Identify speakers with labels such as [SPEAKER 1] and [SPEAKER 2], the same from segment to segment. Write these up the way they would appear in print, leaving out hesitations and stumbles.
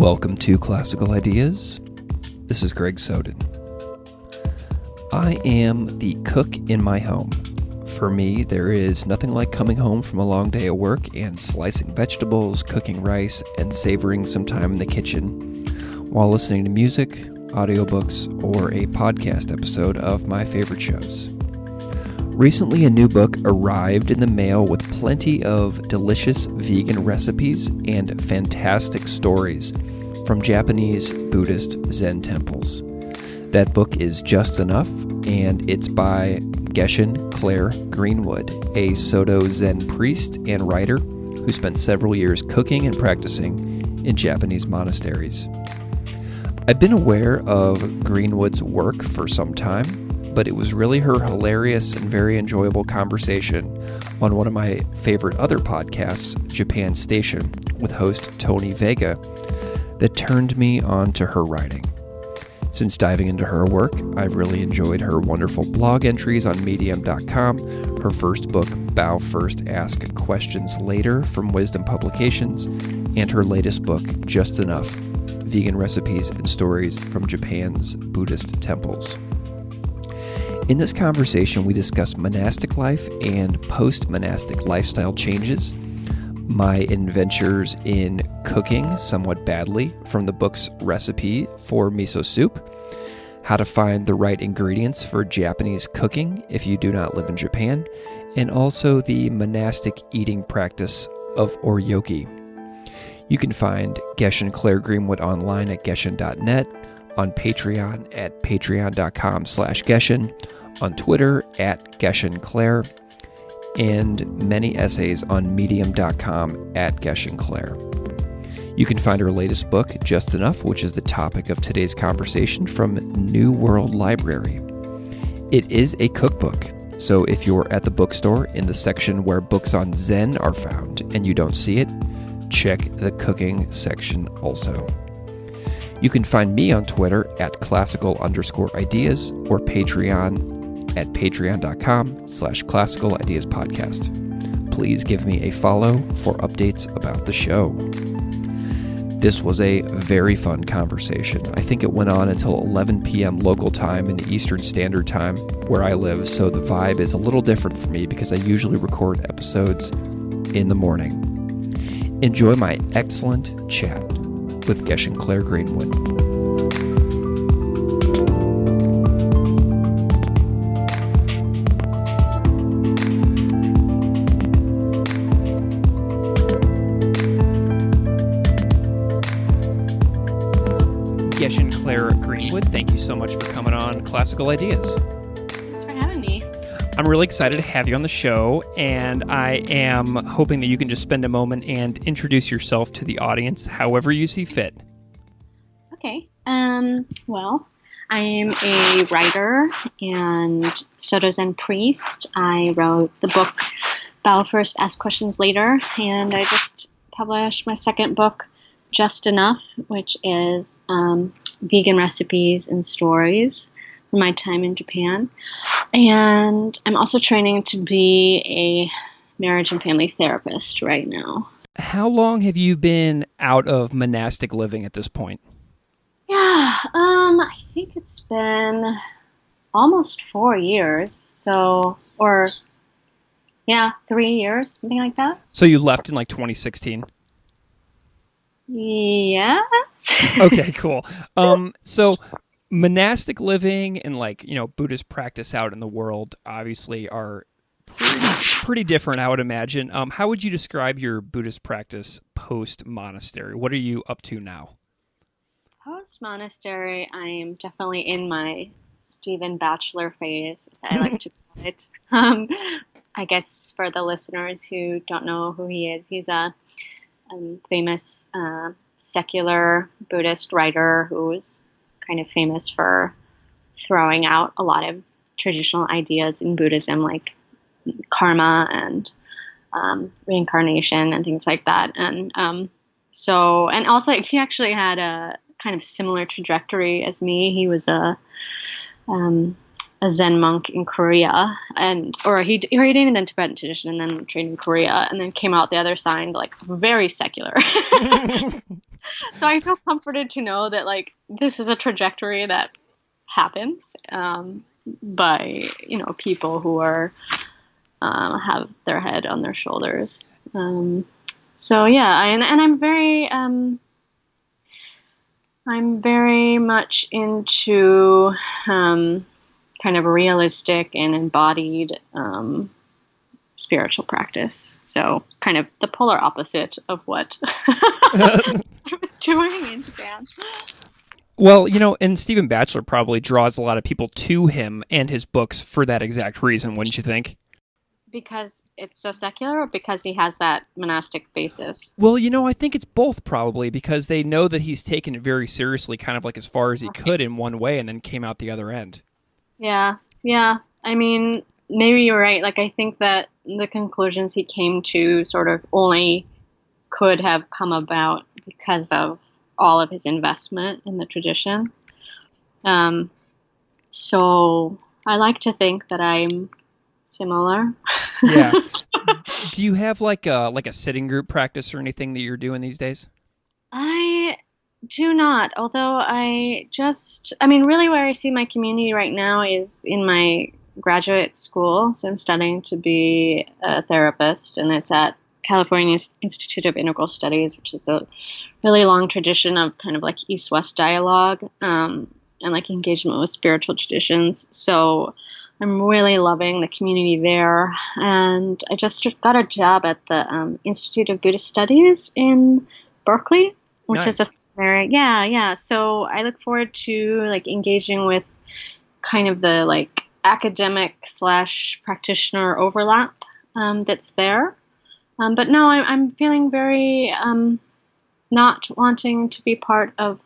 [SPEAKER 1] Welcome to Classical Ideas. This is Greg Soden. I am the cook in my home. For me, there is nothing like coming home from a long day of work and slicing vegetables, cooking rice, and savoring some time in the kitchen while listening to music, audiobooks, or a podcast episode of my favorite shows. Recently, a new book arrived in the mail with plenty of delicious vegan recipes and fantastic stories from Japanese Buddhist Zen temples. That book is Just Enough, and it's by Gesshin Claire Greenwood, a Soto Zen priest and writer who spent several years cooking and practicing in Japanese monasteries. I've been aware of Greenwood's work for some time, but it was really her hilarious and very enjoyable conversation on one of my favorite other podcasts, Japan Station, with host Tony Vega, that turned me on to her writing. Since diving into her work, I've really enjoyed her wonderful blog entries on Medium.com, her first book, Bow First, Ask Questions Later, from Wisdom Publications, and her latest book, Just Enough, Vegan Recipes and Stories from Japan's Buddhist Temples. In this conversation, we discuss monastic life and post-monastic lifestyle changes, my adventures in cooking somewhat badly from the book's recipe for miso soup, how to find the right ingredients for Japanese cooking if you do not live in Japan, and also the monastic eating practice of Oryoki. You can find Gesshin Claire Greenwood online at Gesshin.net, on Patreon at patreon.com/Gesshin, on Twitter at Gesshin Claire, and many essays on medium.com at Gesshin Claire. You can find her latest book, Just Enough, which is the topic of today's conversation, from New World Library. It is a cookbook, so if you're at the bookstore in the section where books on Zen are found and you don't see it, check the cooking section also. You can find me on Twitter at classical_ideas or Patreon at patreon.com/classical ideas podcast. Please give me a follow for updates about the show. This was a very fun conversation. I think it went on until 11 p.m. local time in Eastern Standard Time where I live, so the vibe is a little different for me because I usually record episodes in the morning. Enjoy my excellent chat with Gesshin Claire Greenwood. Gesshin Claire Greenwood, thank you so much for coming on Classical Ideas.
[SPEAKER 2] Thanks for having me.
[SPEAKER 1] I'm really excited to have you on the show, and I am hoping that you can just spend a moment and introduce yourself to the audience however you see fit.
[SPEAKER 2] Okay. Well, I am a writer and Soto Zen priest. I wrote the book Bow First, Ask Questions Later, and I just published my second book, Just Enough, which is vegan recipes and stories from my time in Japan. And I'm also training to be a marriage and family therapist right now.
[SPEAKER 1] How long have you been out of monastic living at this point?
[SPEAKER 2] Yeah, I think it's been almost 4 years. 3 years, something like that.
[SPEAKER 1] So you left in like 2016?
[SPEAKER 2] Yes.
[SPEAKER 1] Okay, cool. So monastic living and Buddhist practice out in the world obviously are pretty different, I would imagine. How would you describe your Buddhist practice post-monastery? What are you up to now?
[SPEAKER 2] Post-monastery, I'm definitely in my Stephen Batchelor phase, as I like to call it. I guess for the listeners who don't know who he is, he's a famous secular Buddhist writer who's kind of famous for throwing out a lot of traditional ideas in Buddhism, like karma and reincarnation and things like that. And also he actually had a kind of similar trajectory as me. He was a Zen monk in Korea, or he ordained in the Tibetan tradition and then trained in Korea, and then came out the other side, like very secular. So I feel comforted to know that like this is a trajectory that happens by people who are have their head on their shoulders. So yeah, and I'm very much into kind of realistic and embodied spiritual practice. So kind of the polar opposite of what I was doing in Japan.
[SPEAKER 1] Well, and Stephen Batchelor probably draws a lot of people to him and his books for that exact reason, wouldn't you think?
[SPEAKER 2] Because it's so secular, or because he has that monastic basis?
[SPEAKER 1] Well, I think it's both probably because they know that he's taken it very seriously, kind of like as far as he could in one way and then came out the other end.
[SPEAKER 2] Yeah, yeah. I mean, maybe you're right. Like, I think that the conclusions he came to sort of only could have come about because of all of his investment in the tradition. So I like to think that I'm similar.
[SPEAKER 1] Yeah. Do you have like a sitting group practice or anything that you're doing these days?
[SPEAKER 2] I do not, although I mean, really where I see my community right now is in my graduate school. So I'm studying to be a therapist, and it's at California Institute of Integral Studies, which is a really long tradition of kind of like East-West dialogue and like engagement with spiritual traditions. So I'm really loving the community there. And I just got a job at the Institute of Buddhist Studies in Berkeley, which is
[SPEAKER 1] Nice.
[SPEAKER 2] yeah. So I look forward to like engaging with kind of the like academic slash practitioner overlap that's there. But no, I'm feeling very not wanting to be part of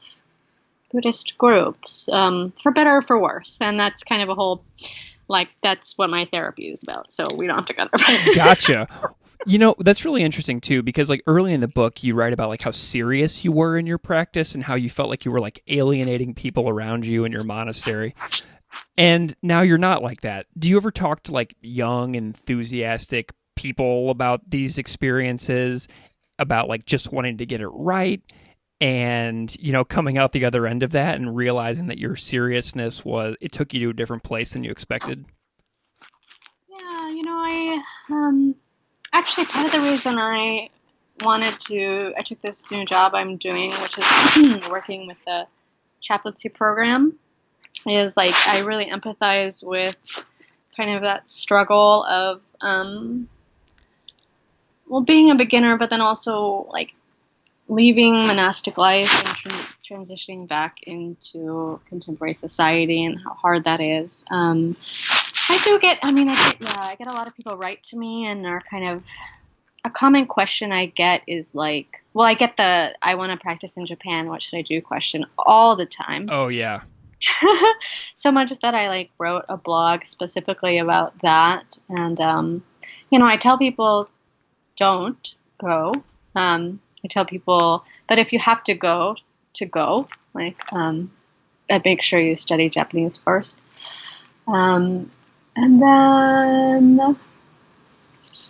[SPEAKER 2] Buddhist groups, for better or for worse. And that's kind of a whole, like, that's what my therapy is about. So we don't have to go there.
[SPEAKER 1] Gotcha. That's really interesting too, because like early in the book, you write about like how serious you were in your practice and how you felt like you were like alienating people around you in your monastery. And now you're not like that. Do you ever talk to like young, enthusiastic people about these experiences, about like just wanting to get it right and, coming out the other end of that and realizing that your seriousness it took you to a different place than you expected?
[SPEAKER 2] Yeah, I actually part of the reason I took this new job I'm doing, which is working with the chaplaincy program, is like I really empathize with kind of that struggle of being a beginner, but then also like leaving monastic life and transitioning back into contemporary society and how hard that is. I get a lot of people write to me and are kind of, a common question I get is like, well, I get the I want to practice in Japan, what should I do question all the time.
[SPEAKER 1] Oh, yeah.
[SPEAKER 2] So much that I like wrote a blog specifically about that. And, I tell people don't go. I tell people, but if you have to go, like, make sure you study Japanese first. And then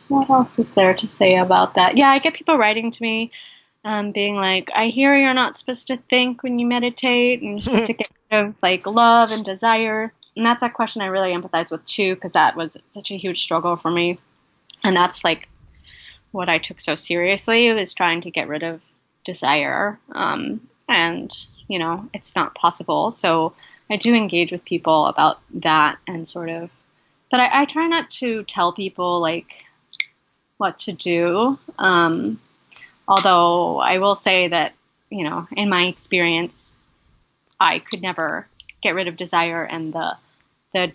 [SPEAKER 2] what else is there to say about that? Yeah, I get people writing to me, being like, I hear you're not supposed to think when you meditate, and you're supposed to get rid of like love and desire. And that's a question I really empathize with too, because that was such a huge struggle for me. And that's like what I took so seriously, was trying to get rid of desire. And, it's not possible. So I do engage with people about that and sort of, but I try not to tell people like what to do. Although I will say that, in my experience, I could never get rid of desire, and the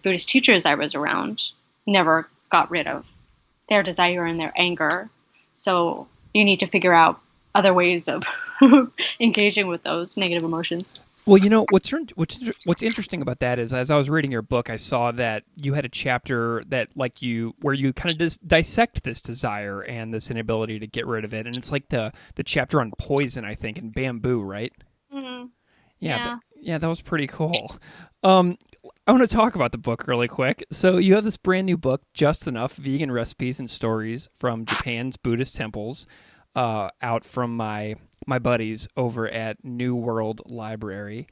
[SPEAKER 2] Buddhist teachers I was around never got rid of their desire and their anger. So you need to figure out other ways of engaging with those negative emotions.
[SPEAKER 1] Well, what's interesting about that is, as I was reading your book, I saw that you had a chapter that where you kind of dissect this desire and this inability to get rid of it, and it's like the chapter on poison, I think, and bamboo, right?
[SPEAKER 2] Mm-hmm.
[SPEAKER 1] Yeah,
[SPEAKER 2] Yeah.
[SPEAKER 1] that was pretty cool. I want to talk about the book really quick. So you have this brand new book, Just Enough: Vegan Recipes and Stories from Japan's Buddhist Temples, out from my my buddies over at New World Library.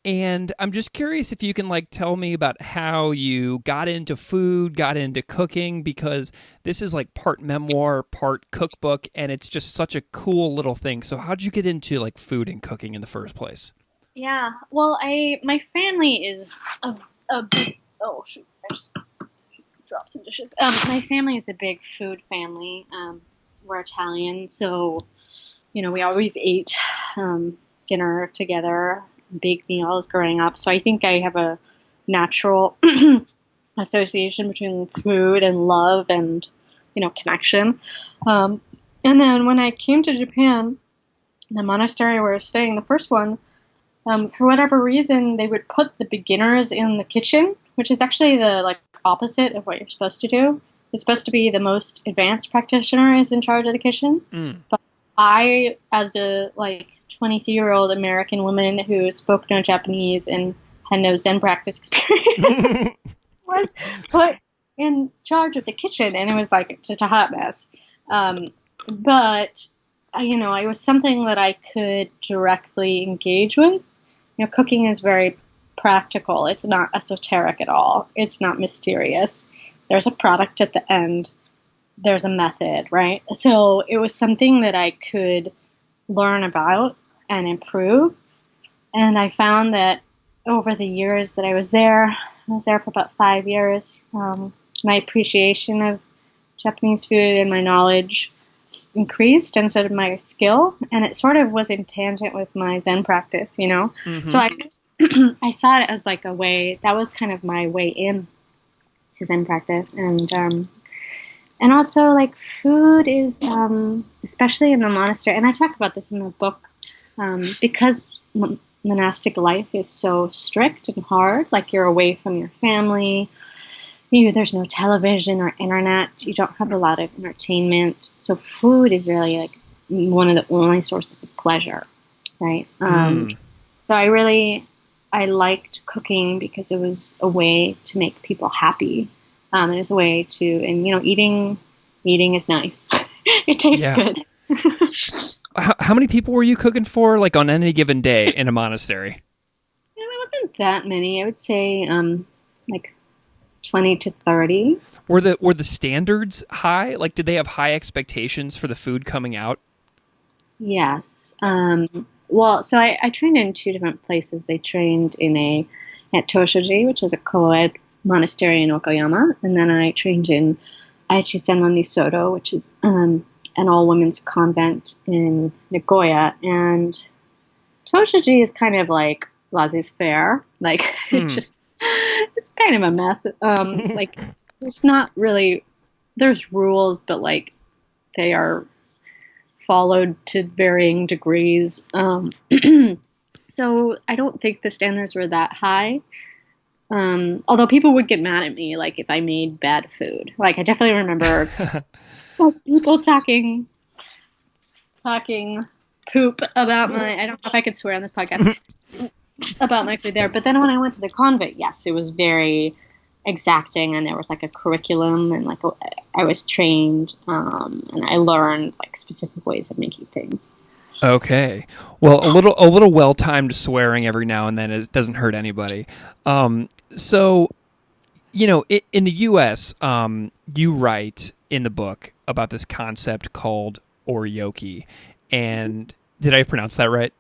[SPEAKER 1] And I'm just curious if you can like tell me about how you got into food, got into cooking, because this is like part memoir, part cookbook, and it's just such a cool little thing. So how'd you get into like food and cooking in the first place?
[SPEAKER 2] Yeah. Well, my family is a big. Oh shoot! I just dropped some dishes. My family is a big food family. We're Italian, so we always ate dinner together, big meals growing up. So I think I have a natural association between food and love and connection. And then when I came to Japan, the monastery where I was staying, the first one, for whatever reason, they would put the beginners in the kitchen, which is actually the like opposite of what you're supposed to do. It's supposed to be the most advanced practitioner is in charge of the kitchen. But I, as a like 23-year-old American woman who spoke no Japanese and had no Zen practice experience, was put in charge of the kitchen, and it was like just a hot mess. But it was something that I could directly engage with. Cooking is very practical. It's not esoteric at all. It's not mysterious. There's a product at the end. There's a method, right? So it was something that I could learn about and improve. And I found that over the years that I was there for about 5 years, my appreciation of Japanese food and my knowledge increased, and so did my skill, and it sort of was in tangent with my Zen practice, So I saw it as like a way, that was kind of my way in to Zen practice, and also like food is, especially in the monastery, and I talk about this in the book, because monastic life is so strict and hard, like you're away from your family. There's no television or internet. You don't have a lot of entertainment. So food is really like one of the only sources of pleasure, right? So I liked cooking because it was a way to make people happy. And it's a way to, and eating is nice. It tastes good.
[SPEAKER 1] How many people were you cooking for, like on any given day in a monastery?
[SPEAKER 2] It wasn't that many. I would say like 20 to 30.
[SPEAKER 1] Were the standards high? Like, did they have high expectations for the food coming out?
[SPEAKER 2] Yes. Well, so I trained in two different places. They trained at Toshoji, which is a co-ed monastery in Okayama, and then I trained in Aichi Senmon Nisoto, which is an all-women's convent in Nagoya. And Toshoji is kind of like laissez-faire. Like, it's kind of a mess. Like, there's not really, there's rules, but like they are followed to varying degrees. So I don't think the standards were that high. Although people would get mad at me, like if I made bad food. Like I definitely remember people talking poop about my, I don't know if I could swear on this podcast, about my food there. But then when I went to the convent, yes, it was very exacting, and there was like a curriculum, and like I was trained, and I learned like specific ways of making things.
[SPEAKER 1] Okay. Well, a little well-timed swearing every now and then doesn't hurt anybody. So, in the U.S., you write in the book about this concept called Oryoki, and did I pronounce that right?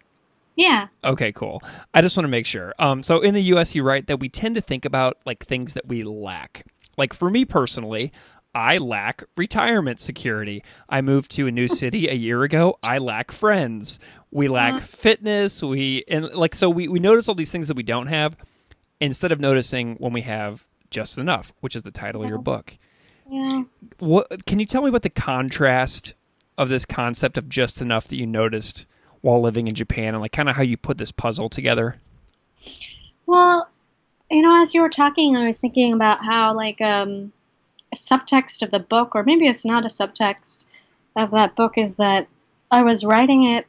[SPEAKER 2] Yeah.
[SPEAKER 1] Okay, cool. I just want to make sure. So in the U.S., you write that we tend to think about like things that we lack. Like for me personally, I lack retirement security. I moved to a new city a year ago. I lack friends. We lack fitness. So we notice all these things that we don't have instead of noticing when we have just enough, which is the title of your book.
[SPEAKER 2] Yeah.
[SPEAKER 1] What can you tell me about the contrast of this concept of just enough that you noticed while living in Japan, and like kind of how you put this puzzle together?
[SPEAKER 2] Well, as you were talking, I was thinking about how like a subtext of the book, or maybe it's not a subtext of that book, is that I was writing it,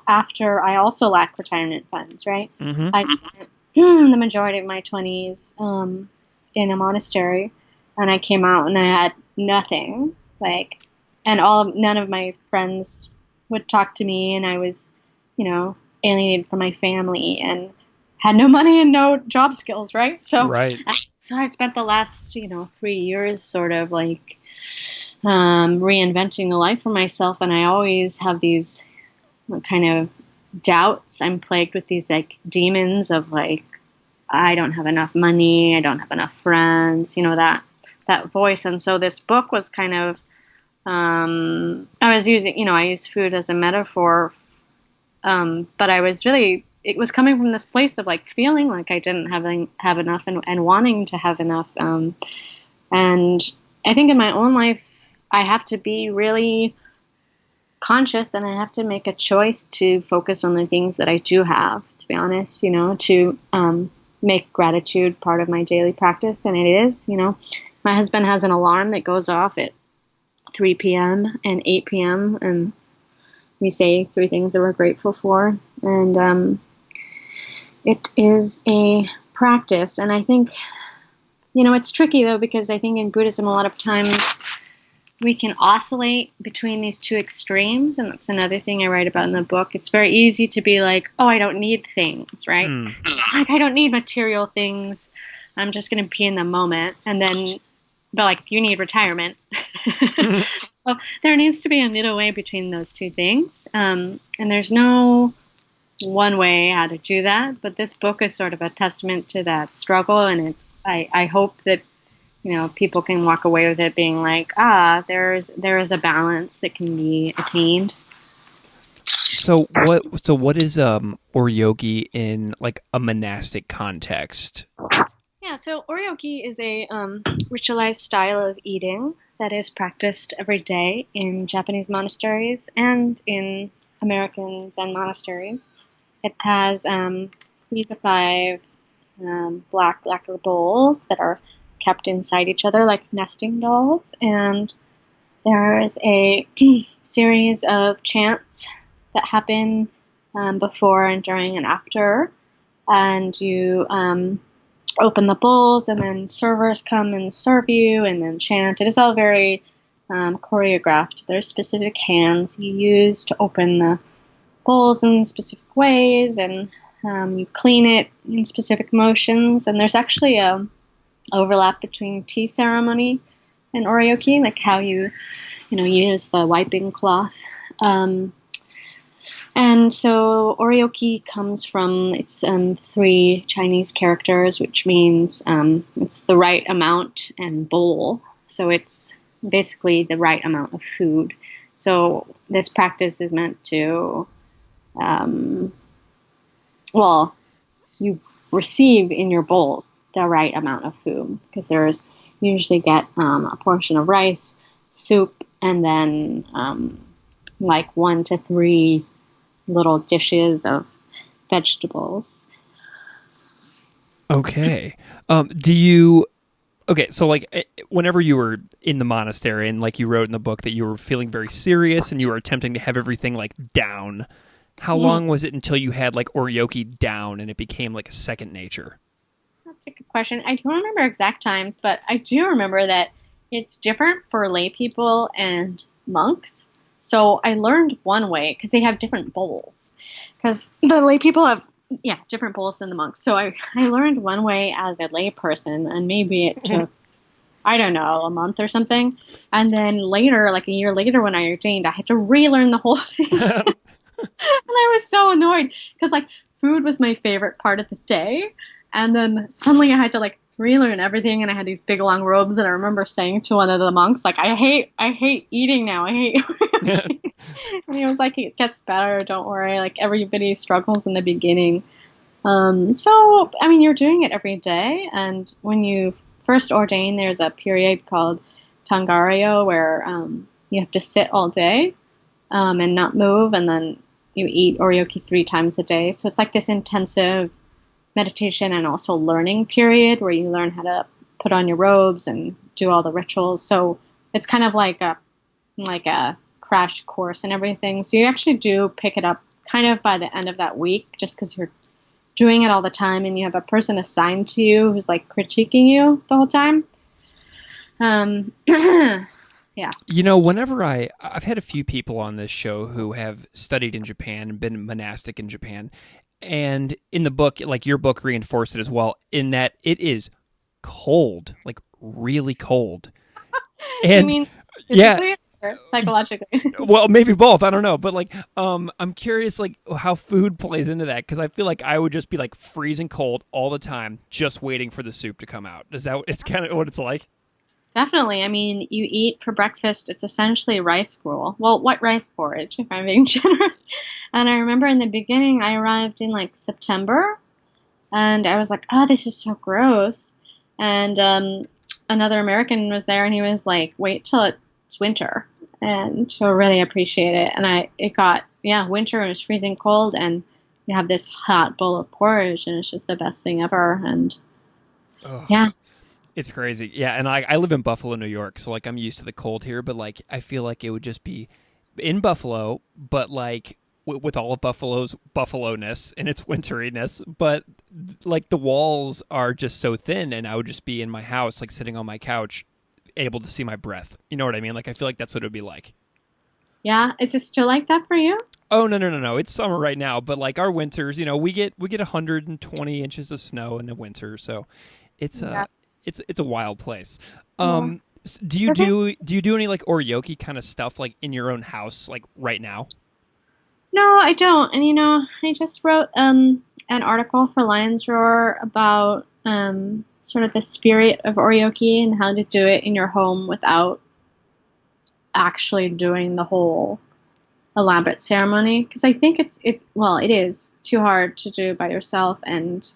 [SPEAKER 2] after I also lack retirement funds, right?
[SPEAKER 1] Mm-hmm.
[SPEAKER 2] I spent the majority of my 20s in a monastery, and I came out and I had nothing, like, and none of my friends would talk to me, and I was, alienated from my family and had no money and no job skills, right?
[SPEAKER 1] Right.
[SPEAKER 2] So I spent the last, 3 years sort of like reinventing a life for myself, and I always have these kind of doubts. I'm plagued with these like demons of like, I don't have enough money, I don't have enough friends, that voice. And so this book was kind of, I was using, I use food as a metaphor, but it was coming from this place of like feeling like I didn't have enough and wanting to have enough. And I think in my own life, I have to be really conscious, and I have to make a choice to focus on the things that I do have, to be honest, to make gratitude part of my daily practice. And it is, my husband has an alarm that goes off at 3 p.m. and 8 p.m. and we say 3 things that we're grateful for. And it is a practice. And I think, it's tricky though, because I think in Buddhism a lot of times we can oscillate between these two extremes. And that's another thing I write about in the book. It's very easy to be like, oh, I don't need things, right? Like, I don't need material things. I'm just going to be in the moment. And then, but like, you need retirement. So there needs to be a middle way between those two things. And there's no one way how to do that. But this book is sort of a testament to that struggle. And I hope that, people can walk away with it being like, there is a balance that can be attained.
[SPEAKER 1] So what is Oryoki in like a monastic context?
[SPEAKER 2] Yeah, so Oryoki is a ritualized style of eating that is practiced every day in Japanese monasteries and in American Zen monasteries. It has 3 to 5 black lacquer bowls that are kept inside each other like nesting dolls, and there's a series of chants that happen before and during and after, and you open the bowls, and then servers come and serve you and then chant. It is all very choreographed. There's specific hands you use to open the bowls in specific ways, and you clean it in specific motions. And there's actually a overlap between tea ceremony and Oryoki, like how you use the wiping cloth. And so Oryoki comes from its 3 Chinese characters, which means it's the right amount and bowl. So it's basically the right amount of food. So this practice is meant to, you receive in your bowls the right amount of food, because there's usually get a portion of rice, soup, and then like 1 to 3 little dishes of vegetables.
[SPEAKER 1] Okay. So like whenever you were in the monastery and like you wrote in the book that you were feeling very serious and you were attempting to have everything like down, how long was it until you had like Oryoki down and it became like a second nature?
[SPEAKER 2] That's a good question. I don't remember exact times, but I do remember that it's different for lay people and monks. So I learned one way, because they have different bowls. Because the lay people have, different bowls than the monks. So I learned one way as a lay person, and maybe it took, I don't know, a month or something. And then later, like a year later when I ordained, I had to relearn the whole thing. And I was so annoyed, because like food was my favorite part of the day. And then suddenly I had to like relearn everything, and I had these big long robes, and I remember saying to one of the monks, like, I hate eating now. I hate And he was like, it gets better, don't worry. Like, everybody struggles in the beginning. So, I mean, you're doing it every day, and when you first ordain, there's a period called Tangaryo where you have to sit all day and not move, and then you eat Oryoki 3 times a day. So it's like this intensive meditation and also learning period where you learn how to put on your robes and do all the rituals. So it's kind of like a crash course and everything. So you actually do pick it up kind of by the end of that week, just because you're doing it all the time and you have a person assigned to you who's like critiquing you the whole time. Yeah.
[SPEAKER 1] Whenever I've had a few people on this show who have studied in Japan and been monastic in Japan, and in the book, like your book reinforced it as well, in that it is cold, like really cold.
[SPEAKER 2] You
[SPEAKER 1] And
[SPEAKER 2] mean
[SPEAKER 1] yeah,
[SPEAKER 2] physically or psychologically?
[SPEAKER 1] well, maybe both. I don't know, but like, I'm curious, like how food plays into that because I feel like I would just be like freezing cold all the time, just waiting for the soup to come out. Is that it's kind of what it's like?
[SPEAKER 2] Definitely. I mean, you eat for breakfast, it's essentially rice gruel. Well, white rice porridge, if I'm being generous. And I remember in the beginning, I arrived in like September, and I was like, oh, this is so gross. And another American was there, and he was like, wait till it's winter, and you'll really appreciate it. And it got, yeah, winter, and it was freezing cold, and you have this hot bowl of porridge, and it's just the best thing ever. And
[SPEAKER 1] Ugh.
[SPEAKER 2] yeah.
[SPEAKER 1] It's crazy. Yeah, and I live in Buffalo, New York, so like I'm used to the cold here, but like I feel like it would just be in Buffalo, but like with all of Buffalo's Buffalo-ness and its winteriness, but like the walls are just so thin and I would just be in my house like sitting on my couch able to see my breath. You know what I mean? Like I feel like that's what it would be like.
[SPEAKER 2] Yeah. Is it still like that for you?
[SPEAKER 1] Oh no! It's summer right now, but like our winters, we get 120 inches of snow in the winter, so it's
[SPEAKER 2] Yeah.
[SPEAKER 1] it's a wild place.
[SPEAKER 2] Yeah.
[SPEAKER 1] Do you
[SPEAKER 2] Okay.
[SPEAKER 1] do any like Oryoki kind of stuff like in your own house like right now?
[SPEAKER 2] No, I don't. And I just wrote an article for Lion's Roar about sort of the spirit of Oryoki and how to do it in your home without actually doing the whole elaborate ceremony. Because I think it's well, it is too hard to do by yourself, and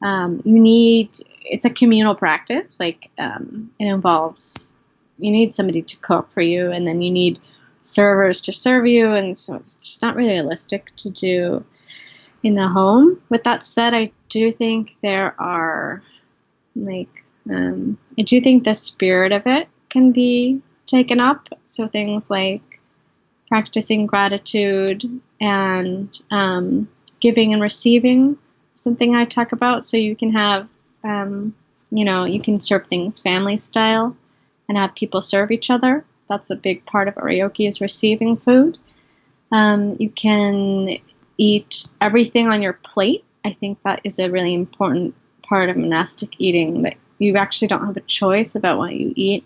[SPEAKER 2] it's a communal practice. Like it involves you need somebody to cook for you, and then you need servers to serve you, and so it's just not really realistic to do in the home. With that said, I do think there are like I do think the spirit of it can be taken up. So things like practicing gratitude and giving and receiving, something I talk about. So you can have you can serve things family style and have people serve each other. That's a big part of Oryoki is receiving food. You can eat everything on your plate. I think that is a really important part of monastic eating, that you actually don't have a choice about what you eat,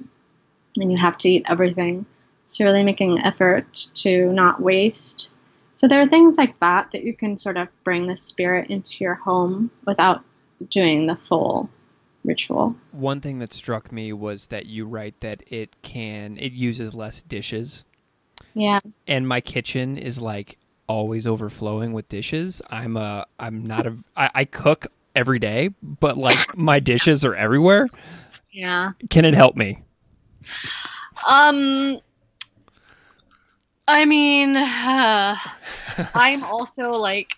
[SPEAKER 2] and you have to eat everything. So really making an effort to not waste. So there are things like that you can sort of bring the spirit into your home without doing the full ritual.
[SPEAKER 1] One thing that struck me was that you write that it uses less dishes,
[SPEAKER 2] Yeah.
[SPEAKER 1] and my kitchen is like always overflowing with dishes. I cook every day, but like my dishes are everywhere.
[SPEAKER 2] Yeah.
[SPEAKER 1] Can it help me?
[SPEAKER 2] Um, I mean, I'm also like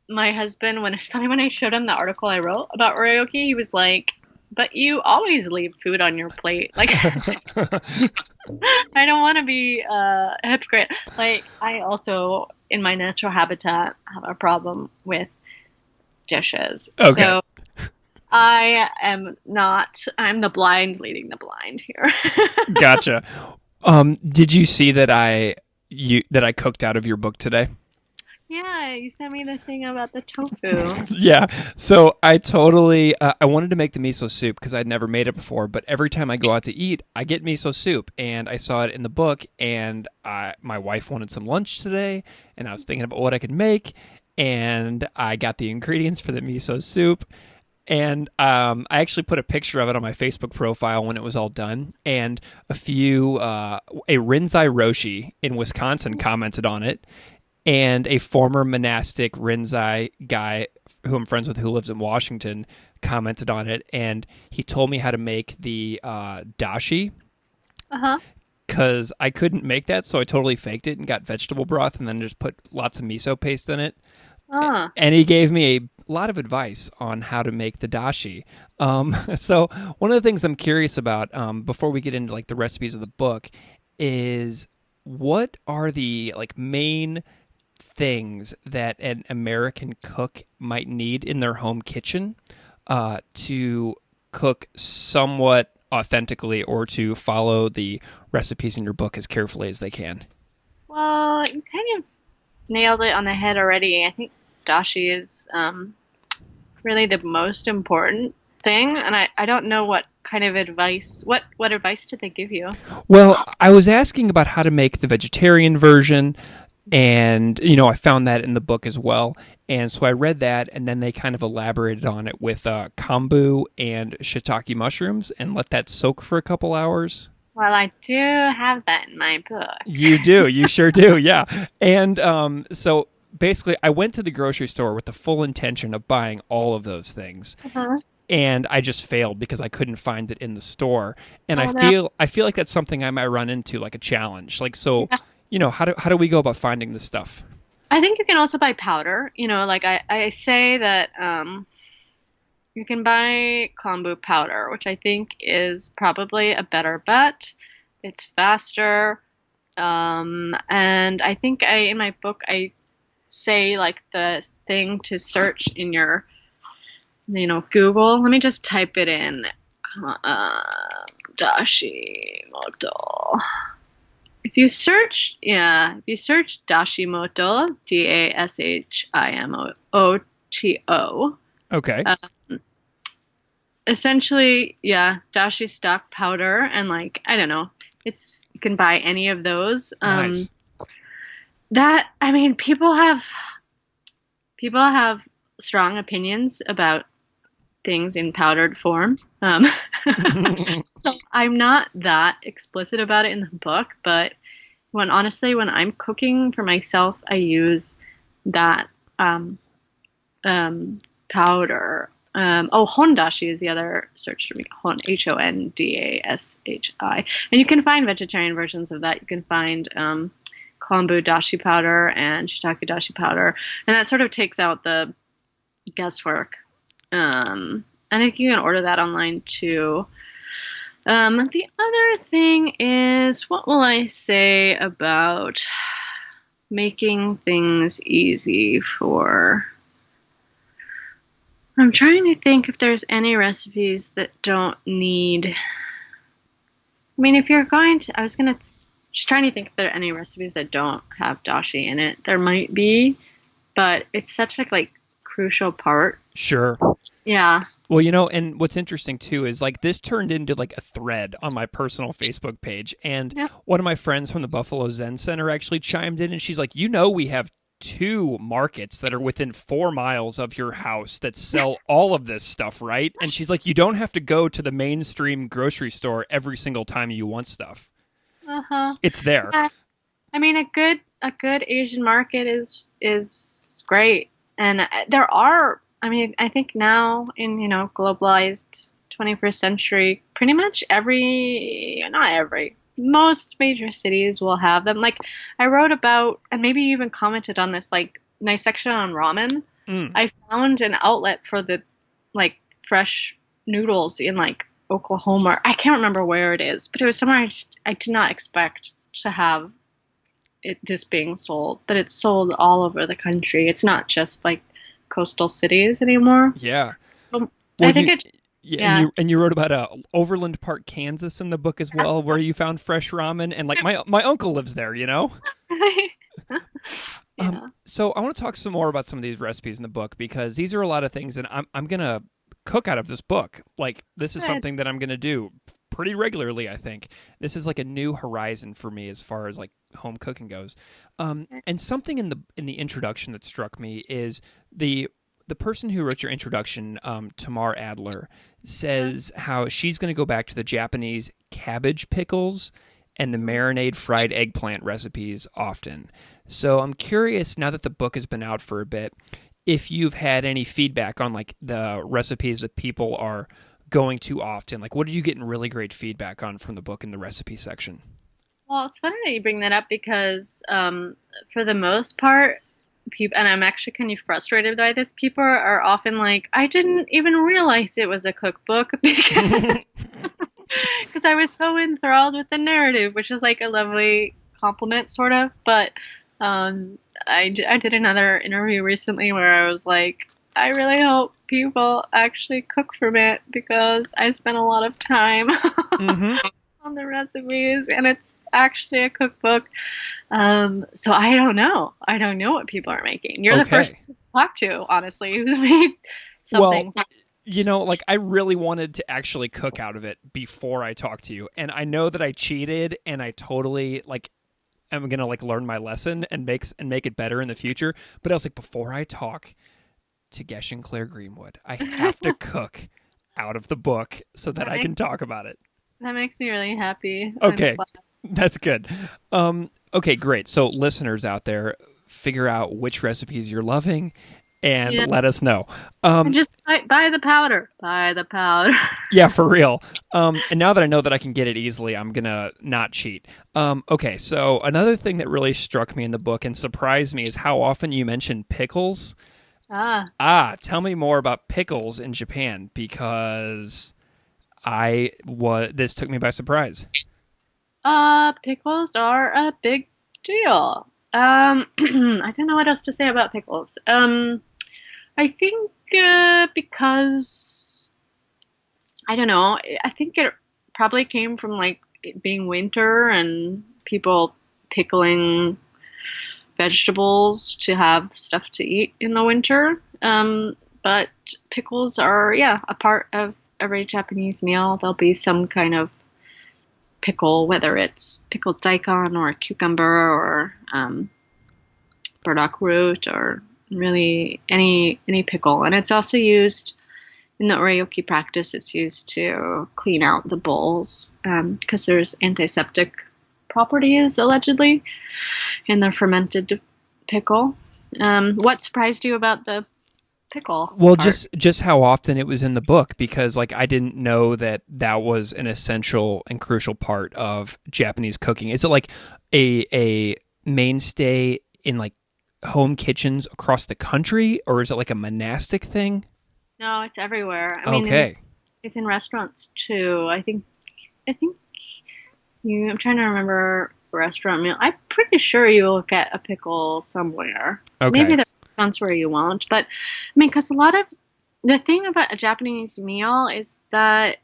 [SPEAKER 2] my husband. When it's funny when I showed him the article I wrote about Oryoki, he was like, "But you always leave food on your plate." Like, I don't want to be a hypocrite. Like, I also, in my natural habitat, have a problem with dishes.
[SPEAKER 1] Okay.
[SPEAKER 2] So I am not. I'm the blind leading the blind here.
[SPEAKER 1] Gotcha. Did you see that I cooked out of your book today?
[SPEAKER 2] Yeah, you sent me the thing about the tofu.
[SPEAKER 1] Yeah. So I totally I wanted to make the miso soup because I'd never made it before, but every time I go out to eat, I get miso soup, and I saw it in the book, and my wife wanted some lunch today, and I was thinking about what I could make, and I got the ingredients for the miso soup. And I actually put a picture of it on my Facebook profile when it was all done. And a Rinzai Roshi in Wisconsin commented on it. And a former monastic Rinzai guy who I'm friends with who lives in Washington commented on it. And he told me how to make the dashi.
[SPEAKER 2] Uh-huh.
[SPEAKER 1] Because I couldn't make that, so I totally faked it and got vegetable broth and then just put lots of miso paste in it.
[SPEAKER 2] Ah.
[SPEAKER 1] And he gave me a lot of advice on how to make the dashi. So one of the things I'm curious about before we get into like the recipes of the book is what are the like main things that an American cook might need in their home kitchen to cook somewhat authentically or to follow the recipes in your book as carefully as they can?
[SPEAKER 2] Well, you kind of nailed it on the head already. I think dashi is really the most important thing, and I don't know what kind of advice, what advice did they give you?
[SPEAKER 1] Well, I was asking about how to make the vegetarian version, and I found that in the book as well. And so I read that, and then they kind of elaborated on it with kombu and shiitake mushrooms, and let that soak for a couple hours.
[SPEAKER 2] Well, I do have that in my book.
[SPEAKER 1] You do, you sure do, yeah. And so basically, I went to the grocery store with the full intention of buying all of those things.
[SPEAKER 2] Uh-huh.
[SPEAKER 1] And I just failed because I couldn't find it in the store. And
[SPEAKER 2] Oh,
[SPEAKER 1] I feel like that's something I might run into, like a challenge. Like, so, how do we go about finding this stuff?
[SPEAKER 2] I think you can also buy powder. Like I say that you can buy kombu powder, which I think is probably a better bet. It's faster. And I think in my book, I say like the thing to search in your, Google. Let me just type it in. Dashimoto. If you search Dashimoto, Dashimoto,
[SPEAKER 1] Okay.
[SPEAKER 2] essentially, dashi stock powder, and like I don't know, you can buy any of those.
[SPEAKER 1] Nice.
[SPEAKER 2] People have strong opinions about things in powdered form. So I'm not that explicit about it in the book, but when I'm cooking for myself, I use that powder. Hondashi is the other search term. Hondashi. And you can find vegetarian versions of that. You can find kombu dashi powder and shiitake dashi powder, and that sort of takes out the guesswork. I think you can order that online too. The other thing is, what will I say about making things easy for... I'm trying to think if there's any recipes that don't need... if you're going to... just trying to think if there are any recipes that don't have dashi in it. There might be, but it's such a crucial part.
[SPEAKER 1] Sure.
[SPEAKER 2] Yeah.
[SPEAKER 1] Well, and what's interesting too is like this turned into like a thread on my personal Facebook page, and one of my friends from the Buffalo Zen Center actually chimed in, and she's like, we have 2 markets that are within 4 miles of your house that sell all of this stuff, right? And she's like, you don't have to go to the mainstream grocery store every single time you want stuff.
[SPEAKER 2] Uh-huh.
[SPEAKER 1] It's there.
[SPEAKER 2] Yeah. A good Asian market is great, and there are. I think now in, globalized 21st century, pretty much most major cities will have them. Like I wrote about, and maybe you even commented on this, nice section on ramen. I found an outlet for the fresh noodles in Oklahoma. I can't remember where it is, but it was somewhere I did not expect to have this being sold, but it's sold all over the country. It's not just coastal cities anymore.
[SPEAKER 1] Yeah.
[SPEAKER 2] So I think
[SPEAKER 1] and you wrote about Overland Park, Kansas in the book as well, where you found fresh ramen, and my uncle lives there,
[SPEAKER 2] Yeah.
[SPEAKER 1] So I want to talk some more about some of these recipes in the book, because these are a lot of things, and I'm gonna cook out of this book. This is something that I'm gonna do pretty regularly. I think this is a new horizon for me as far as home cooking goes. And something in the introduction that struck me is the person who wrote your introduction, Tamar Adler, says how she's going to go back to the Japanese cabbage pickles and the marinade fried eggplant recipes often. So I'm curious, now that the book has been out for a bit, if you've had any feedback on the recipes that people are going to often. What are you getting really great feedback on from the book in the recipe section?
[SPEAKER 2] Well, it's funny that you bring that up, because for the most part, people, and I'm actually kind of frustrated by this, people are often like, I didn't even realize it was a cookbook, because I was so enthralled with the narrative, which is a lovely compliment, sort of. But I did another interview recently where I was like, I really hope people actually cook from it because I spent a lot of time
[SPEAKER 1] Mm-hmm.
[SPEAKER 2] on the recipes, and it's actually a cookbook. So I don't know. I don't know what people are making. You're the first
[SPEAKER 1] Okay.
[SPEAKER 2] person to talk to, honestly, who's made
[SPEAKER 1] Well,
[SPEAKER 2] something.
[SPEAKER 1] like I really wanted to actually cook out of it before I talked to you. And I know that I cheated and I totally like am gonna like learn my lesson and make it better in the future. But I was like, before I talk to Gesshin Claire Greenwood, I have to cook out of the book so that
[SPEAKER 2] That
[SPEAKER 1] I
[SPEAKER 2] makes
[SPEAKER 1] can talk about it.
[SPEAKER 2] that makes me really happy. I'm
[SPEAKER 1] Okay,
[SPEAKER 2] glad.
[SPEAKER 1] that's good. Okay, great. So listeners out there, figure out which recipes you're loving and
[SPEAKER 2] Yeah,
[SPEAKER 1] let us know.
[SPEAKER 2] and
[SPEAKER 1] Um,
[SPEAKER 2] just buy the powder. Buy the powder.
[SPEAKER 1] Yeah, for real. And now that I know that I can get it easily, I'm gonna not cheat. Okay, so another thing that really struck me in the book and surprised me is how often you mention pickles.
[SPEAKER 2] Ah,
[SPEAKER 1] Tell me more about pickles in Japan because this took me by surprise.
[SPEAKER 2] pickles are a big deal. I don't know what else to say about pickles. I think because I don't know. I think it probably came from like it being winter and people pickling vegetables to have stuff to eat in the winter. But pickles are, yeah, a part of every Japanese meal. There'll be some kind of pickle, whether it's pickled daikon or cucumber or burdock root or really any pickle. And it's also used in the Oryoki practice. It's used to clean out the bowls because there's antiseptic properties allegedly in the fermented pickle. What surprised you about the pickle
[SPEAKER 1] Well,
[SPEAKER 2] part?
[SPEAKER 1] just how often it was in the book because like I didn't know that that was an essential and crucial part of Japanese cooking. Is it like a mainstay in like home kitchens across the country, or is it like a monastic thing?
[SPEAKER 2] No, it's everywhere. I mean,
[SPEAKER 1] Okay.
[SPEAKER 2] it's in restaurants too. I think I'm trying to remember a restaurant meal. I'm pretty sure you will get a pickle somewhere. Maybe
[SPEAKER 1] Okay.
[SPEAKER 2] there's restaurants where you won't, but I mean, because a lot of the thing about a Japanese meal is that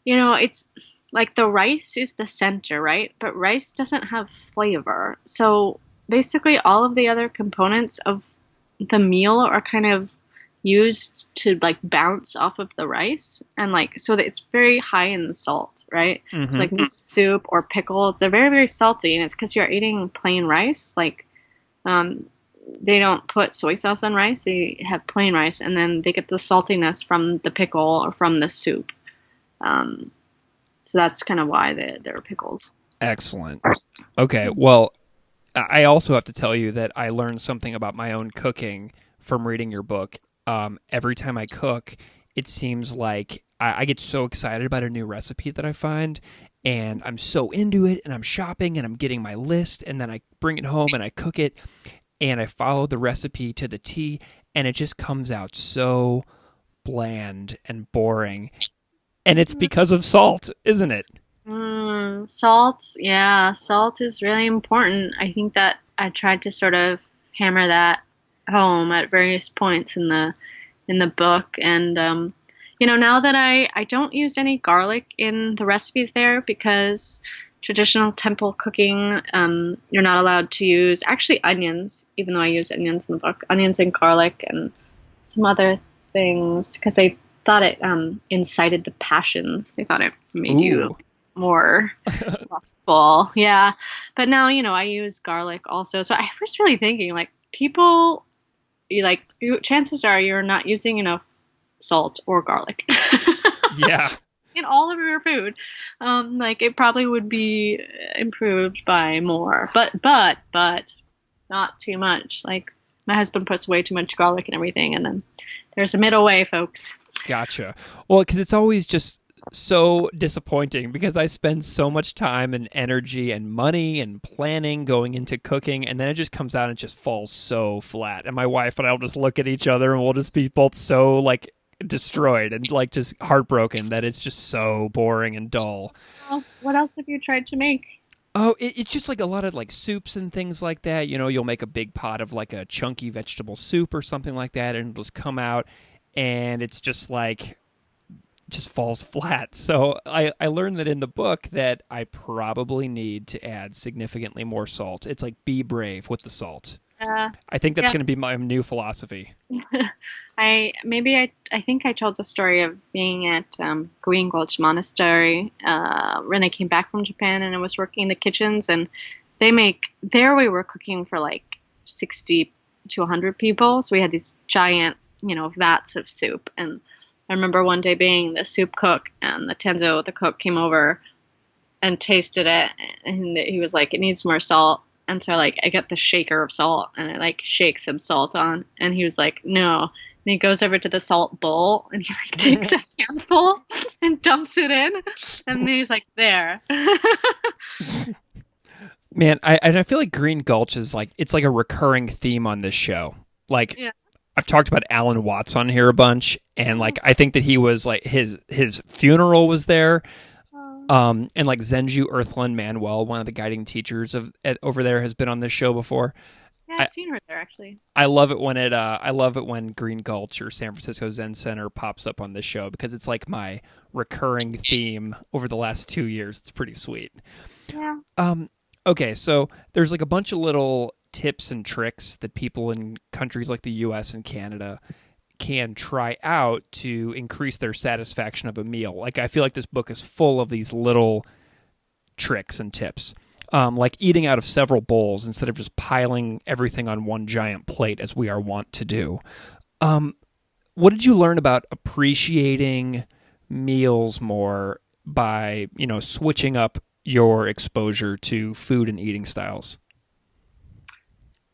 [SPEAKER 2] it's like the rice is the center, right? But rice doesn't have flavor. So basically, all of the other components of the meal are kind of used to like bounce off of the rice and like so that it's very high in salt, right? So
[SPEAKER 1] Mm-hmm.
[SPEAKER 2] like miso soup or pickles, they're very, very salty, and it's because you're eating plain rice. Like um they don't put soy sauce on rice, they have plain rice, and then they get the saltiness from the pickle or from the soup. um so that's kind of why they're pickles.
[SPEAKER 1] Excellent. Okay. Well, I also have to tell you that I learned something about my own cooking from reading your book. Every time I cook, it seems like I get so excited about a new recipe that I find, and I'm so into it, and I'm shopping, and I'm getting my list, and then I bring it home and I cook it, and I follow the recipe to the T, and it just comes out so bland and boring. And it's because of salt, isn't it?
[SPEAKER 2] Salt, yeah, salt is really important. I think that I tried to sort of hammer that home at various points in the book, and now that I don't use any garlic in the recipes there because traditional temple cooking, you're not allowed to use actually onions, even though I use onions in the book, onions and garlic and some other things because they thought it incited the passions. They thought it made you
[SPEAKER 1] Ooh.
[SPEAKER 2] more lustful. Yeah. But now, I use garlic also. So I was really thinking like people chances are you're not using enough salt or garlic
[SPEAKER 1] Yeah.
[SPEAKER 2] in all of your food. Like it probably would be improved by more, but not too much. Like my husband puts way too much garlic and everything, and then there's a middle way, folks.
[SPEAKER 1] Gotcha. Well, because it's always just so disappointing because I spend so much time and energy and money and planning going into cooking, and then it just comes out and just falls so flat. And my wife and I'll just look at each other and we'll just be both so like destroyed and like just heartbroken that it's just so boring and dull.
[SPEAKER 2] Well, what else have you tried to make?
[SPEAKER 1] Oh, it's just like a lot of like soups and things like that. You'll make a big pot of like a chunky vegetable soup or something like that, and it'll just come out, and it's just like just falls flat. So I learned that in the book that I probably need to add significantly more salt. It's like be brave with the salt.
[SPEAKER 2] Uh,
[SPEAKER 1] I think that's
[SPEAKER 2] yeah.
[SPEAKER 1] going to be my new philosophy.
[SPEAKER 2] I think I told the story of being at Green Gulch Monastery when I came back from Japan, and I was working in the kitchens, and they make there we were cooking for like 60 to 100 people, so we had these giant, vats of soup. And I remember one day being the soup cook, and the cook, came over and tasted it, and he was like, it needs more salt. And so like I get the shaker of salt, and I like shake some salt on, and he was like, no. And he goes over to the salt bowl, and he like takes a handful and dumps it in, and then he's like, there.
[SPEAKER 1] Man, I feel like Green Gulch is like it's like a recurring theme on this show. Like
[SPEAKER 2] Yeah.
[SPEAKER 1] I've talked about Alan Watts on here a bunch, and like I think that he was like his funeral was there. And like Zenju Earthland Manuel, one of the guiding teachers over there, has been on this show before.
[SPEAKER 2] Yeah,
[SPEAKER 1] I,
[SPEAKER 2] I've seen her there actually.
[SPEAKER 1] I love it when I love it when Green Gulch or San Francisco Zen Center pops up on this show because it's like my recurring theme over the last 2 years. It's pretty sweet.
[SPEAKER 2] Yeah.
[SPEAKER 1] Okay, so there's like a bunch of little tips and tricks that people in countries like the US and Canada can try out to increase their satisfaction of a meal. Like I feel like this book is full of these little tricks and tips. Like eating out of several bowls instead of just piling everything on one giant plate as we are wont to do. What did you learn about appreciating meals more by, switching up your exposure to food and eating styles?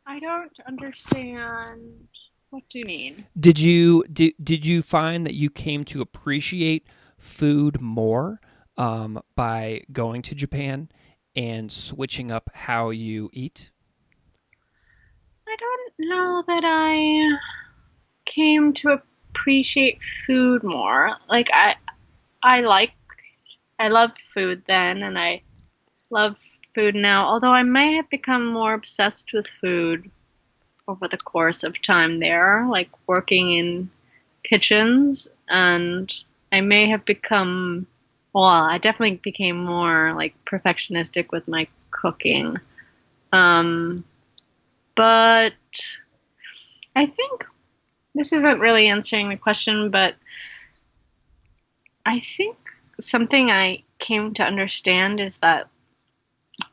[SPEAKER 2] I don't understand. What do you mean?
[SPEAKER 1] Did you find that you came to appreciate food more by going to Japan and switching up how you eat?
[SPEAKER 2] I don't know that I came to appreciate food more. Like I like I loved food then, and I love food now. Although I may have become more obsessed with food over the course of time there, like working in kitchens, and I may have become, well, I definitely became more like perfectionistic with my cooking. Um, but I think this isn't really answering the question, but I think something I came to understand is that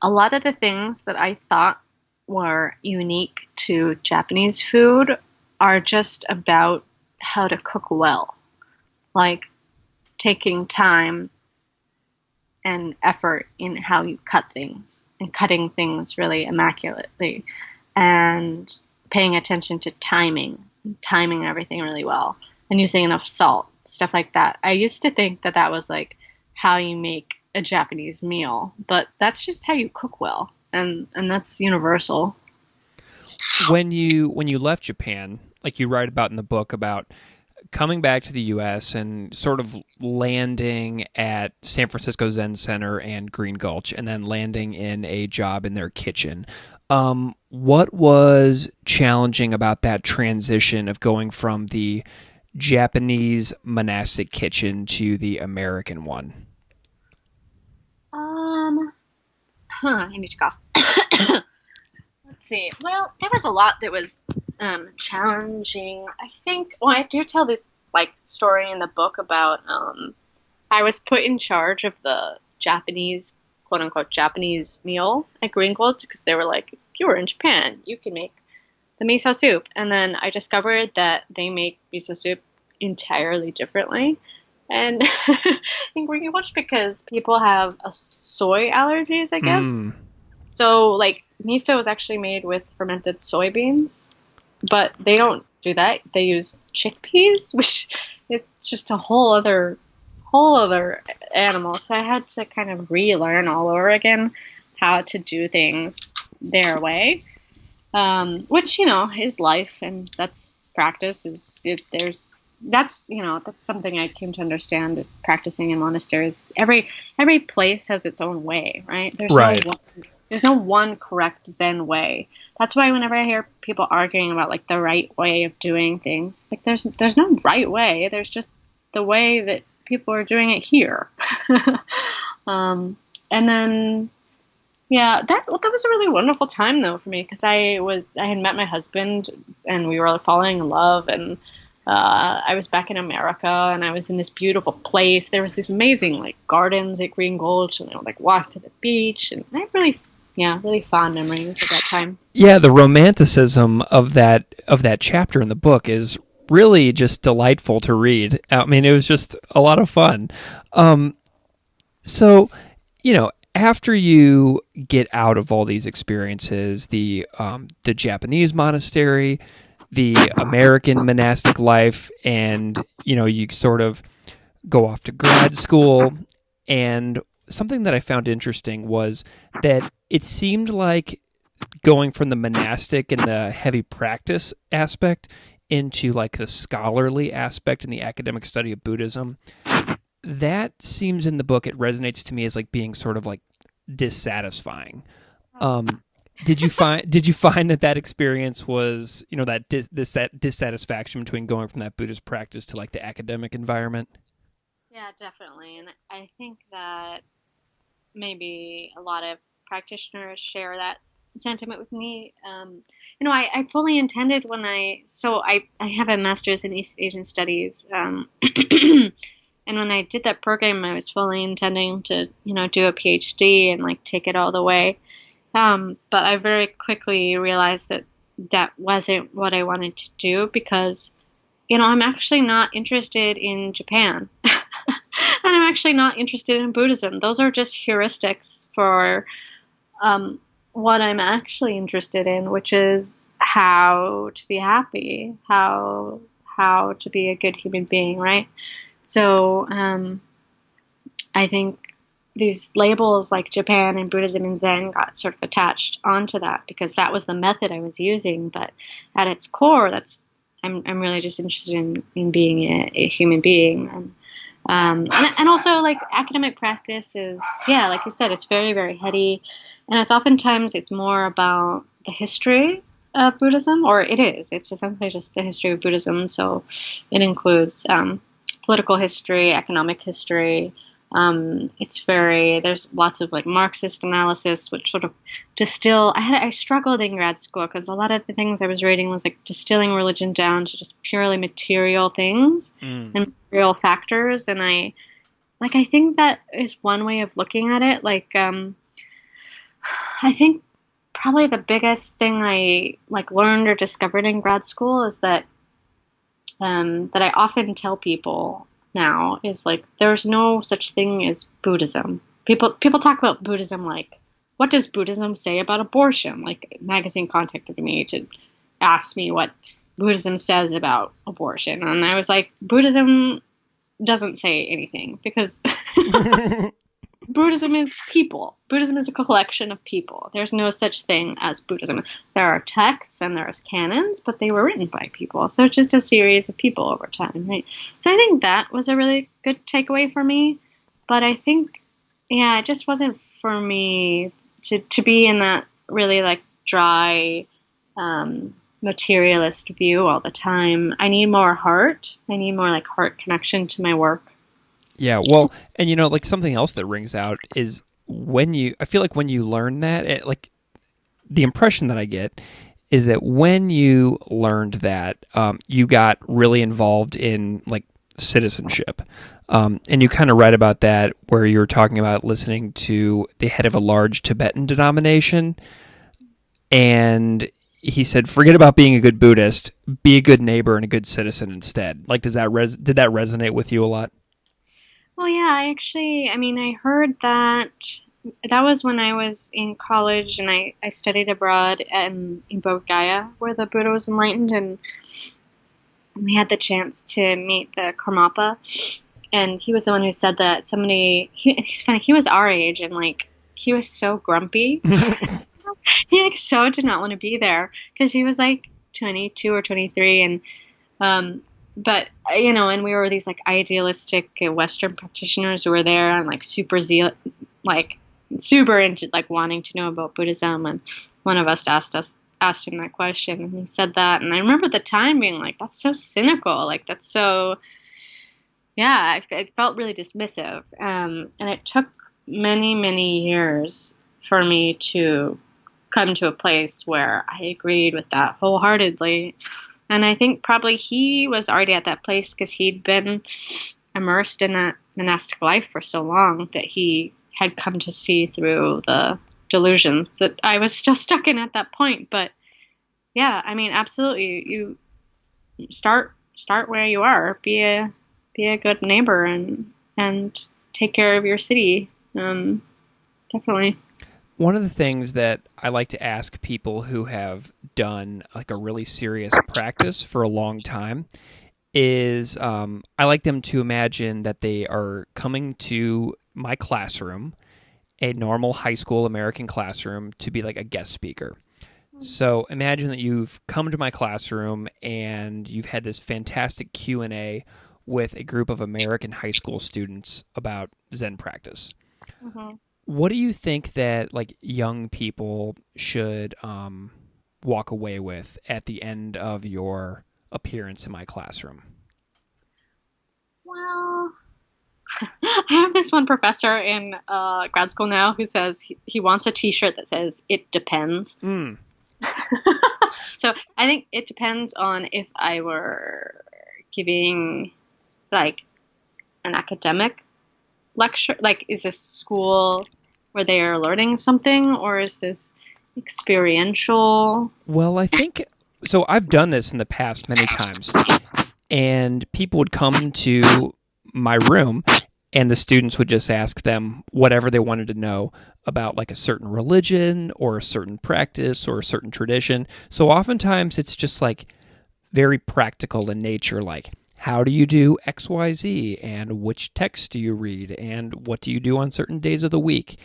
[SPEAKER 2] a lot of the things that I thought were unique to Japanese food are just about how to cook well, like taking time and effort in how you cut things and cutting things really immaculately and paying attention to timing everything really well and using enough salt, stuff like that. I used to think that that was like how you make a Japanese meal, but that's just how you cook well, and that's universal.
[SPEAKER 1] When you left Japan, like you write about in the book about coming back to the U.S. and sort of landing at San Francisco Zen Center and Green Gulch, and then landing in a job in their kitchen. What was challenging about that transition of going from the Japanese monastic kitchen to the American one?
[SPEAKER 2] Um, I need to cough. Let's see. Well, there was a lot that was challenging. I think. Well, I do tell this like story in the book about I was put in charge of the Japanese, quote unquote, Japanese meal at Greenwood because they were like, if you were in Japan, you can make the miso soup. And then I discovered that they make miso soup entirely differently. And in Greenwood because people have a soy allergies, I guess.
[SPEAKER 1] Mm.
[SPEAKER 2] So like miso is actually made with fermented soybeans, but they don't do that. They use chickpeas, which it's just a whole other animal. So I had to kind of relearn all over again how to do things their way, which is life, and that's practice. There's that's that's something I came to understand practicing in monasteries. Every place has its own way, right?
[SPEAKER 1] Right.
[SPEAKER 2] There's no one correct Zen way. That's why whenever I hear people arguing about like the right way of doing things, like there's no right way. There's just the way that people are doing it here. And then yeah, that was a really wonderful time though for me because I had met my husband and we were falling in love and I was back in America and I was in this beautiful place. There was these amazing like gardens at Green Gulch and I would like walk to the beach and I really fond memories of that time.
[SPEAKER 1] Yeah, the romanticism of that chapter in the book is really just delightful to read. I mean, it was just a lot of fun. So, after you get out of all these experiences, the Japanese monastery, the American monastic life, and you sort of go off to grad school, and something that I found interesting was that it seemed like going from the monastic and the heavy practice aspect into like the scholarly aspect and the academic study of Buddhism. That seems in the book, it resonates to me as like being sort of like dissatisfying. Did you find that experience was, that dissatisfaction between going from that Buddhist practice to like the academic environment?
[SPEAKER 2] Yeah, definitely. And I think that maybe a lot of practitioners share that sentiment with me. I fully intended I have a master's in East Asian studies. And when I did that program, I was fully intending to, do a PhD and like take it all the way. But I very quickly realized that that wasn't what I wanted to do because, I'm actually not interested in Japan. And I'm actually not interested in Buddhism. Those are just heuristics for what I'm actually interested in, which is how to be happy, how to be a good human being, right? So I think these labels like Japan and Buddhism and Zen got sort of attached onto that because that was the method I was using. But at its core, I'm really just interested in being a human being. And also like academic practice is, yeah, like you said, it's very, very heady. And it's more about the history of Buddhism, or it's just essentially just the history of Buddhism. So it includes political history, economic history. There's lots of like Marxist analysis, which sort of distill. I struggled in grad school because a lot of the things I was reading was like distilling religion down to just purely material things and material factors. And I think that is one way of looking at it. Like, I think probably the biggest thing I like learned or discovered in grad school is that I often tell people now is like there's no such thing as Buddhism. People talk about Buddhism like, what does Buddhism say about abortion? Like a magazine contacted me to ask me what Buddhism says about abortion, and I was like, Buddhism doesn't say anything because Buddhism is people. Buddhism is a collection of people. There's no such thing as Buddhism. There are texts and there's canons, but they were written by people. So it's just a series of people over time, right? So I think that was a really good takeaway for me. But I think, yeah, it just wasn't for me to be in that really like dry, materialist view all the time. I need more heart. I need more like heart connection to my work.
[SPEAKER 1] Yeah, well, and like something else that rings out is I feel like when you learn that, like the impression that I get is that when you learned that, you got really involved in like citizenship. And you kind of write about that where you were talking about listening to the head of a large Tibetan denomination. And he said, forget about being a good Buddhist, be a good neighbor and a good citizen instead. Like, did that resonate with you a lot?
[SPEAKER 2] Well, yeah, I heard that was when I was in college and I studied abroad in Bodh Gaya, where the Buddha was enlightened, and we had the chance to meet the Karmapa, and he was the one who said that he's funny, he was our age, and like, he was so grumpy. He like so did not want to be there, because he was like 22 or 23, and but and we were these like idealistic Western practitioners who were there and like like super into like wanting to know about Buddhism. And one of us asked him that question, and he said that. And I remember at the time being like, "That's so cynical. Like that's so." Yeah, it felt really dismissive. And it took many, many years for me to come to a place where I agreed with that wholeheartedly. And I think probably he was already at that place because he'd been immersed in that monastic life for so long that he had come to see through the delusions that I was still stuck in at that point. But yeah, I mean, absolutely, you start where you are. Be a good neighbor and take care of your city. Definitely.
[SPEAKER 1] One of the things that I like to ask people who have done like a really serious practice for a long time is I like them to imagine that they are coming to my classroom, a normal high school American classroom, to be like a guest speaker. So imagine that you've come to my classroom and you've had this fantastic Q&A with a group of American high school students about Zen practice.
[SPEAKER 2] Mm-hmm.
[SPEAKER 1] What do you think that like young people should walk away with at the end of your appearance in my classroom?
[SPEAKER 2] Well, I have this one professor in grad school now who says he wants a T-shirt that says "It depends."
[SPEAKER 1] Mm.
[SPEAKER 2] So I think it depends on if I were giving like an academic lecture. Like, is this school where they are learning something, or is this experiential?
[SPEAKER 1] Well, I think so. I've done this in the past many times, and people would come to my room, and the students would just ask them whatever they wanted to know about like a certain religion or a certain practice or a certain tradition. So oftentimes it's just like very practical in nature, like how do you do XYZ and which text do you read and what do you do on certain days of the week?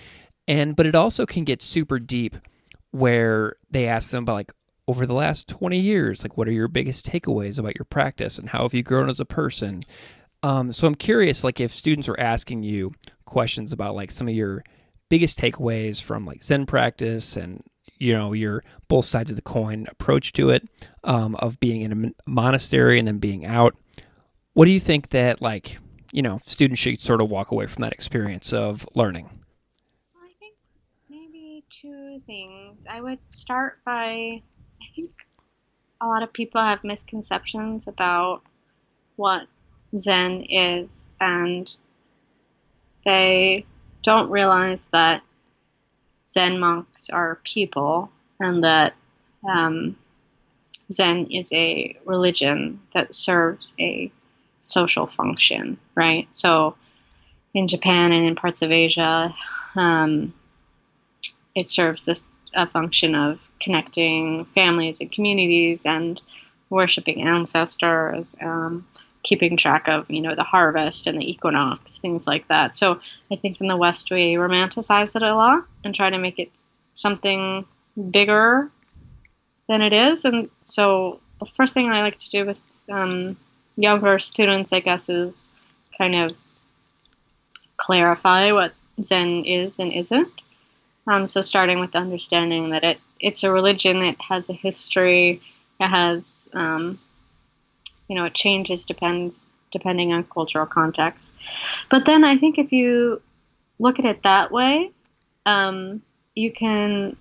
[SPEAKER 1] But it also can get super deep where they ask them about like over the last 20 years, like what are your biggest takeaways about your practice and how have you grown as a person? So I'm curious, like if students are asking you questions about like some of your biggest takeaways from like Zen practice and your both sides of the coin approach to it, of being in a monastery and then being out. What do you think that like students should sort of walk away from that experience of learning?
[SPEAKER 2] I think maybe two things. I would start by, I think a lot of people have misconceptions about what Zen is, and they don't realize that Zen monks are people, and that Zen is a religion that serves a social function, right? So in Japan and in parts of Asia, it serves this a function of connecting families and communities and worshiping ancestors, keeping track of, the harvest and the equinox, things like that. So I think in the West, we romanticize it a lot and try to make it something bigger than it is. And so the first thing I like to do with younger students, I guess, is kind of clarify what Zen is and isn't. So starting with the understanding that it's a religion, it has a history, it has, it changes depending on cultural context. But then I think if you look at it that way, it can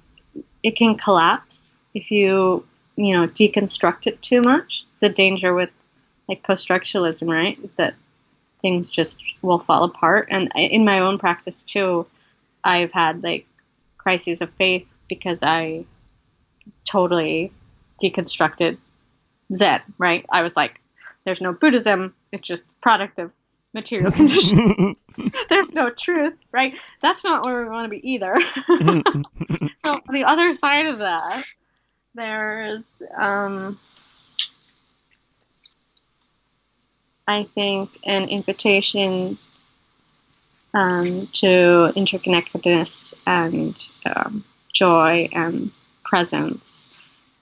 [SPEAKER 2] collapse if you deconstruct it too much. It's a danger with like post-structuralism, right? Is that things just will fall apart. And in my own practice too, I've had like crises of faith because I totally deconstructed Zen, right? I was like, there's no Buddhism, it's just the product of material conditions. There's no truth, right? That's not where we want to be either. So on the other side of that, there's I think an invitation to interconnectedness and joy and presence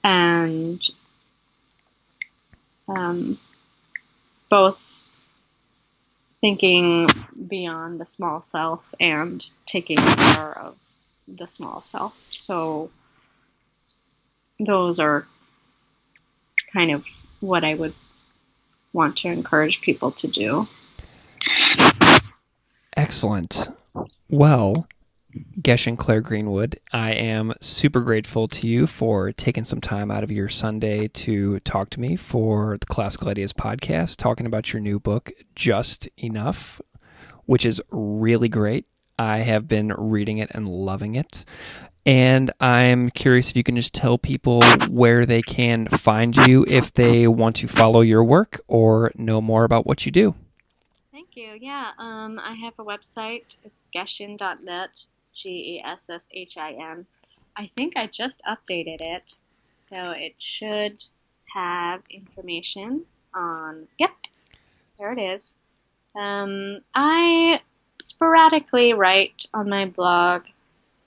[SPEAKER 2] and both thinking beyond the small self and taking care of the small self. So those are kind of what I would want to encourage people to do.
[SPEAKER 1] Excellent. Well, Gesshin Claire Greenwood, I am super grateful to you for taking some time out of your Sunday to talk to me for the Classical Ideas podcast, talking about your new book, Just Enough, which is really great. I have been reading it and loving it. And I'm curious if you can just tell people where they can find you if they want to follow your work or know more about what you do.
[SPEAKER 2] Thank you. Yeah, I have a website. It's Gesshin.net, Geshin. I think I just updated it, so it should have information on, yep, there it is. I sporadically write on my blog,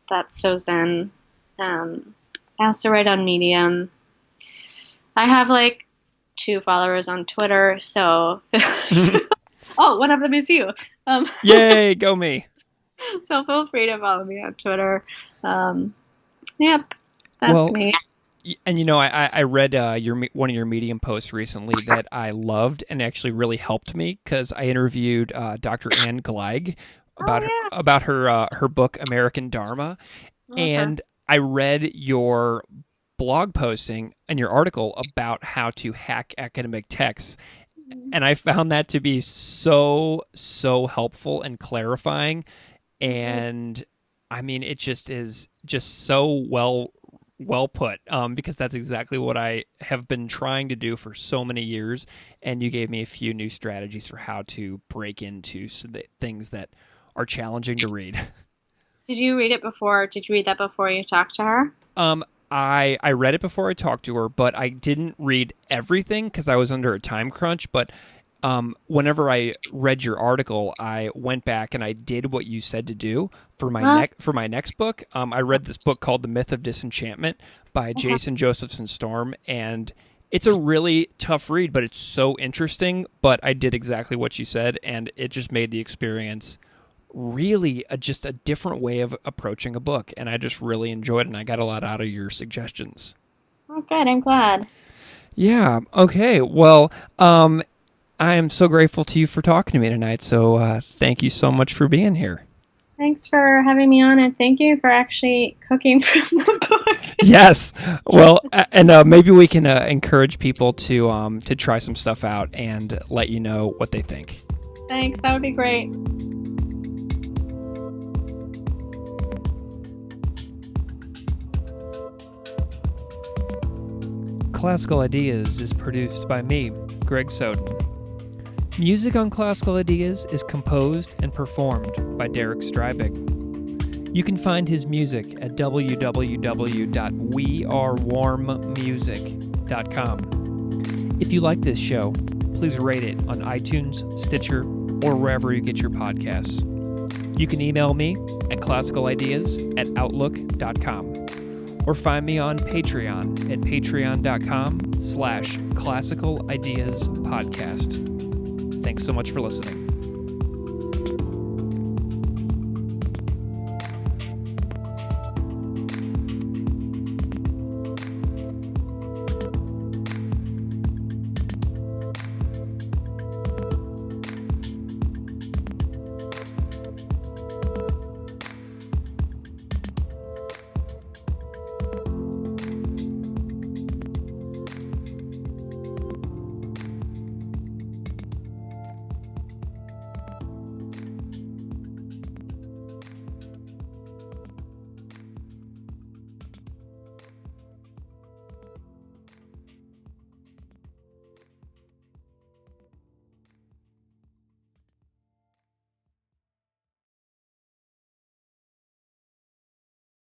[SPEAKER 2] That's So Zen. I also write on Medium. I have like 2 followers on Twitter, so oh, one of them is you.
[SPEAKER 1] Yay, go me.
[SPEAKER 2] So feel free to follow me on Twitter. Yep, that's me.
[SPEAKER 1] And I read one of your Medium posts recently that I loved and actually really helped me because I interviewed Dr. Anne Gleig about her book American Dharma, and I read your blog posting and your article about how to hack academic texts. And I found that to be so helpful and clarifying. And I mean, it just is just so well put, because that's exactly what I have been trying to do for so many years. And you gave me a few new strategies for how to break into things that are challenging to read.
[SPEAKER 2] Did you read it before? Did you read that before you talked to her?
[SPEAKER 1] I read it before I talked to her, but I didn't read everything because I was under a time crunch. But whenever I read your article, I went back and I did what you said to do for my next book. I read this book called The Myth of Disenchantment by Jason Josephson Storm, and it's a really tough read, but it's so interesting. But I did exactly what you said, and it just made the experience really just a different way of approaching a book, and I just really enjoyed it, and I got a lot out of your suggestions.
[SPEAKER 2] Oh, good. I'm glad.
[SPEAKER 1] Yeah. Okay. Well, I am so grateful to you for talking to me tonight, so thank you so much for being here.
[SPEAKER 2] Thanks for having me on, and thank you for actually cooking from the book.
[SPEAKER 1] Yes. Well, and maybe we can encourage people to try some stuff out and let you know what they think.
[SPEAKER 2] Thanks. That would be great.
[SPEAKER 1] Classical Ideas is produced by me, Greg Soden. Music on Classical Ideas is composed and performed by Derek Strybig. You can find his music at www.wearewarmmusic.com. If you like this show, please rate it on iTunes, Stitcher, or wherever you get your podcasts. You can email me at classicalideas@outlook.com. Or find me on Patreon at patreon.com/classicalideaspodcast. Thanks so much for listening.